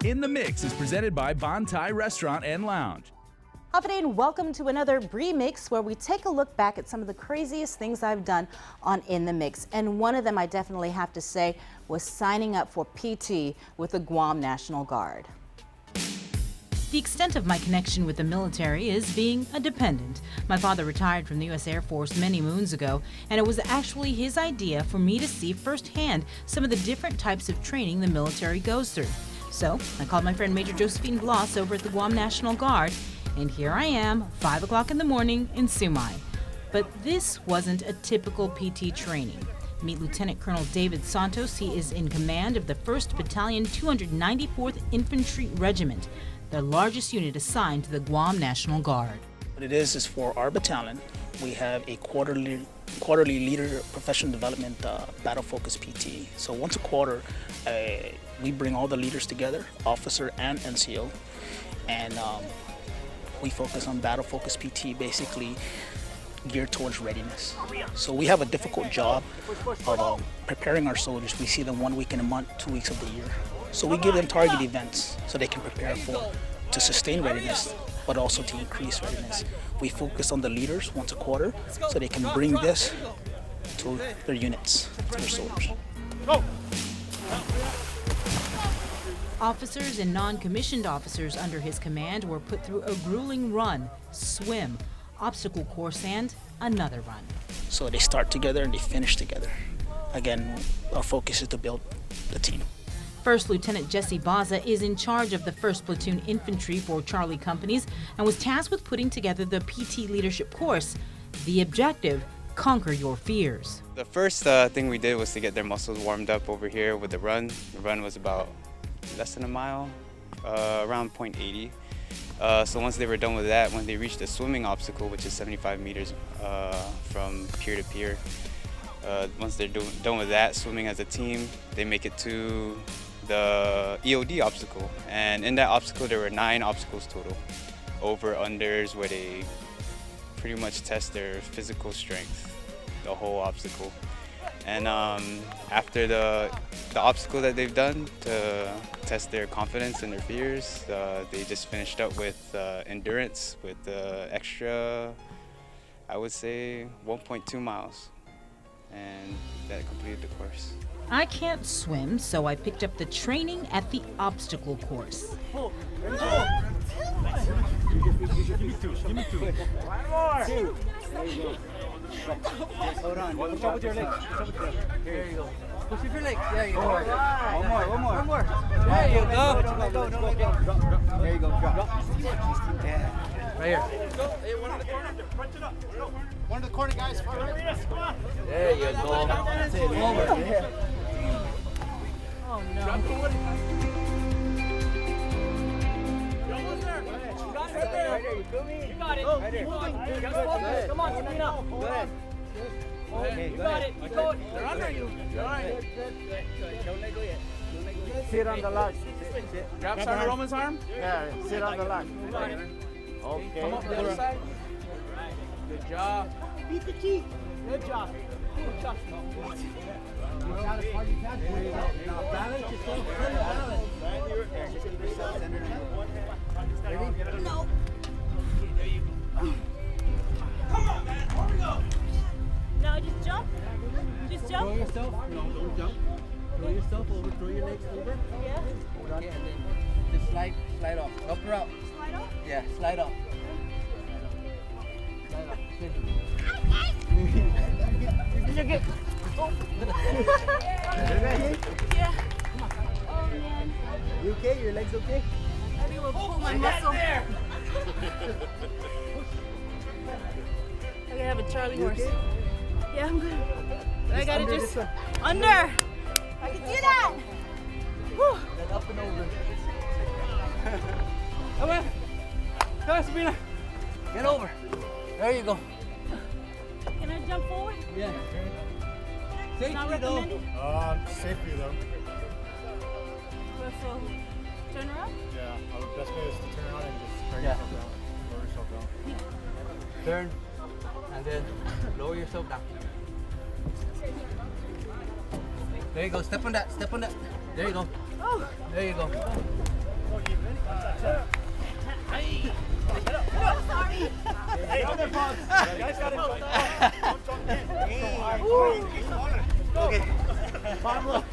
In the Mix is presented by Bontai Restaurant and Lounge. Hafide, and welcome to another BriMix, where we take a look back at some of the craziest things I've done on In the Mix. And one of them, I definitely have to say, was signing up for PT with the Guam National Guard. The extent of my connection with the military is being a dependent. My father retired from the U.S. Air Force many moons ago, and it was actually his idea for me to see firsthand some of the different types of training the military goes through. So I called my friend Major Josephine Bloss over at the Guam National Guard, and here I am, 5 o'clock in the morning in Sumai. But this wasn't a typical PT training. Meet Lieutenant Colonel David Santos. He is in command of the 1st Battalion 294th Infantry Regiment, the largest unit assigned to the Guam National Guard. What it is for our battalion, we have a quarterly leader professional development battle focus PT. So once a quarter, we bring all the leaders together, officer and NCO, and we focus on battle focus PT, basically geared towards readiness. So we have a difficult job of preparing our soldiers. We see them 1 week in a month, 2 weeks of the year. So we give them target events so they can prepare to sustain readiness, but also to increase readiness. We focus on the leaders once a quarter so they can bring this to their units, to their soldiers. Go! Officers and non-commissioned officers under his command were put through a grueling run, swim, obstacle course, and another run. So they start together and they finish together. Again, our focus is to build the team. First Lieutenant Jesse Baza is in charge of the 1st Platoon Infantry for Charlie Companies and was tasked with putting together the PT leadership course. The objective: conquer your fears. The first thing we did was to get their muscles warmed up over here with the run. The run was about less than a mile, around 0.80. So once they were done with that, when they reached the swimming obstacle, which is 75 meters from pier to pier, once they're done with that, swimming as a team, they make it to the EOD obstacle. And in that obstacle, there were 9 obstacles total. Over-unders, where they pretty much test their physical strength, the whole obstacle. And after the obstacle that they've done to test their confidence and their fears, they just finished up with endurance with extra, I would say, 1.2 miles. And that completed the course. I can't swim, so I picked up the training at the obstacle course. Give me two. One more. Two. There you go. Hold on. Push up with your legs. There you go. Push with your legs. There you go. One more. There you go. Go. There you go. Drop. Yeah. Right here. Hey, one in the corner. Punch it up. One in the corner, guys. There you go. That's it. Over. Oh no. You got it. Right there. Come on, Sabrina. Go ahead. Okay, You got it. Go. They're under you. All right. Good. Don't let go yet. Sit on the line. Grab Sergeant Roman's arm? Yeah, sit on the line. Okay. Come up the other side. Good job. Beat the key. Good job. Good job. You got it hard you can. Now balance yourself. Balance. Ready? No. There you go. Come on, man. Here we go. Now just jump. Just jump. Throw yourself. No, don't jump. Throw yourself over. Throw your legs over. Yeah. Hold on. Okay, and then just slide off. Up or out? Slide off? Yeah, slide off. Slide off. You're good. Yeah. Oh man. You okay? Your legs okay? I think we'll pull my muscle. I gotta have a Charlie horse. Okay? Yeah, I'm good. But I gotta under just this under. I can do that. Whew. Then up and over. Come on. Come on, Sabrina. Get over. There you go. Can I jump forward? Yeah. Not Safety though. recommended? Safety though. So turn around? Yeah, the best way is to turn around and just turn Yeah. yourself down. Lower yourself down. Turn. And then lower yourself down. There you go. Step on that. Step on that. There you go. Oh. There you go. Okay. Pablo.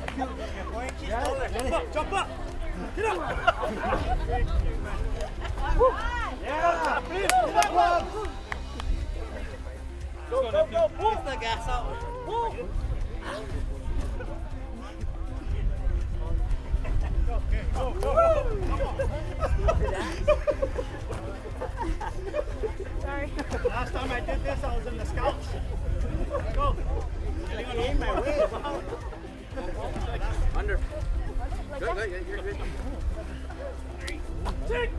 Jump up. Get up. Yeah. Get up, Bob. Go. Push the gas out. Sorry. Last time I did this, I was in the scouts. Go. Aim my way. Under. Good. You're good. Take.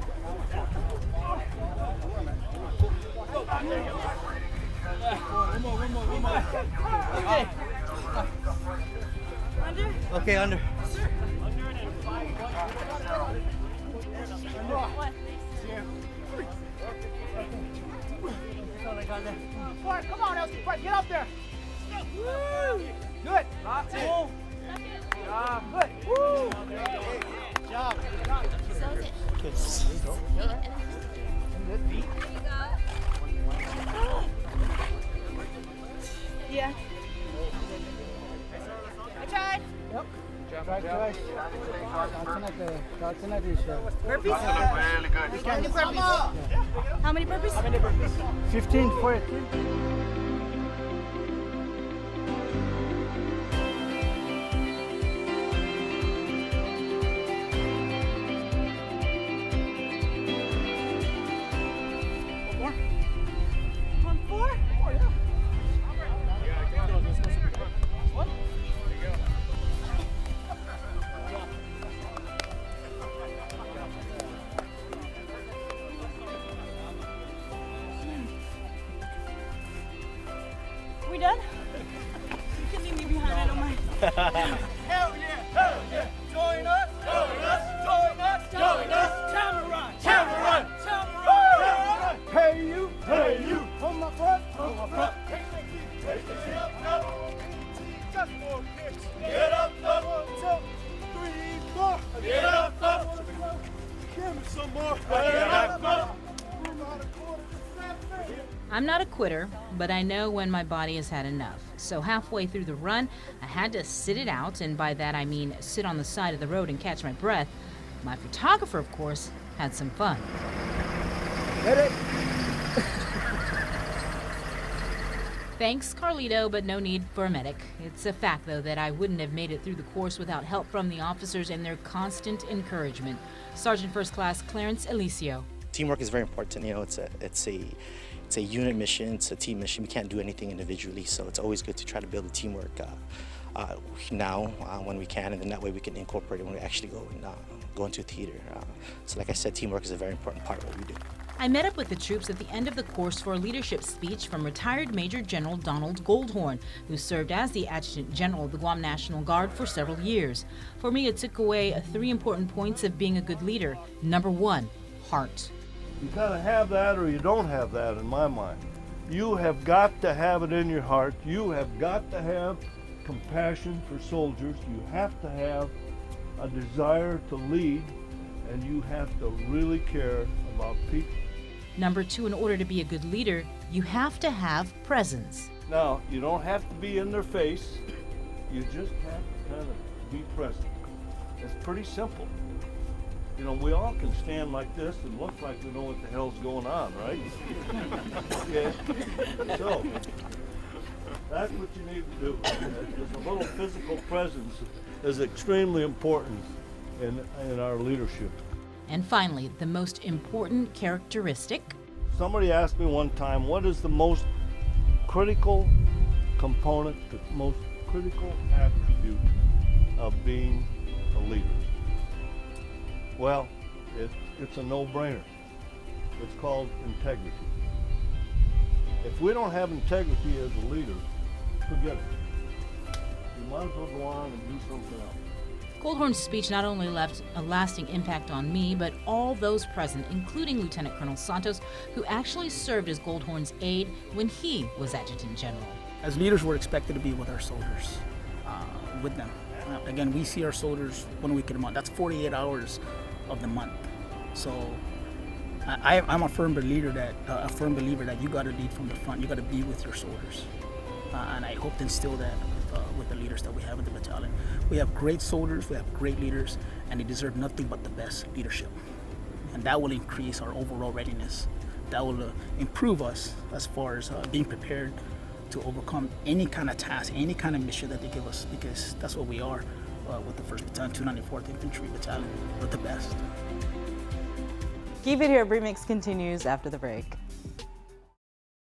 One more. Okay. Under? Okay, under. Bart, come on, Elsie. Bart, get up there. Woo! Good. That's it. Job. Good. Woo! Job. Yeah. I tried. Yep. Try. Burpees? How many burpees? 15 for it. On four? We done? You can leave me behind, I don't mind. Hell yeah! Join us! Time to run! Hey you! On my front! Just 4 kicks. Get up, 1, 2, 3, 4. Get up, give me some more. Get up, I'm not a quitter, but I know when my body has had enough. So halfway through the run, I had to sit it out, and by that I mean sit on the side of the road and catch my breath. My photographer, of course, had some fun. Get it? Thanks, Carlito, but no need for a medic. It's a fact, though, that I wouldn't have made it through the course without help from the officers and their constant encouragement. Sergeant First Class Clarence Alicio. Teamwork is very important. You know, it's a unit mission, it's a team mission. We can't do anything individually, so it's always good to try to build a teamwork now when we can, and then that way we can incorporate it when we actually go into theater. So like I said, teamwork is a very important part of what we do. I met up with the troops at the end of the course for a leadership speech from retired Major General Donald Goldhorn, who served as the Adjutant General of the Guam National Guard for several years. For me, it took away 3 important points of being a good leader. Number 1, heart. You kind of have that or you don't have that in my mind. You have got to have it in your heart. You have got to have compassion for soldiers. You have to have a desire to lead, and you have to really care about people. Number 2, in order to be a good leader, you have to have presence. Now, you don't have to be in their face. You just have to kind of be present. It's pretty simple. You know, we all can stand like this and look like we know what the hell's going on, right? Okay. So, that's what you need to do. Just a little physical presence is extremely important in our leadership. And finally, the most important characteristic. Somebody asked me one time, what is the most critical component, the most critical attribute of being a leader? Well, it's a no-brainer. It's called integrity. If we don't have integrity as a leader, forget it. You might as well go on and do something else. Goldhorn's speech not only left a lasting impact on me, but all those present, including Lieutenant Colonel Santos, who actually served as Goldhorn's aide when he was Adjutant General. As leaders, we're expected to be with our soldiers, with them. Again, we see our soldiers 1 week in a month. That's 48 hours of the month. So I'm a firm believer that you got to lead from the front. You got to be with your soldiers, and I hope to instill that with the leaders that we have in the battalion. We have great soldiers, we have great leaders, and they deserve nothing but the best leadership. And that will increase our overall readiness. That will improve us as far as being prepared to overcome any kind of task, any kind of mission that they give us, because that's what we are with the 1st Battalion, 294th Infantry Battalion. We're the best. Keep it here. BriMix continues after the break.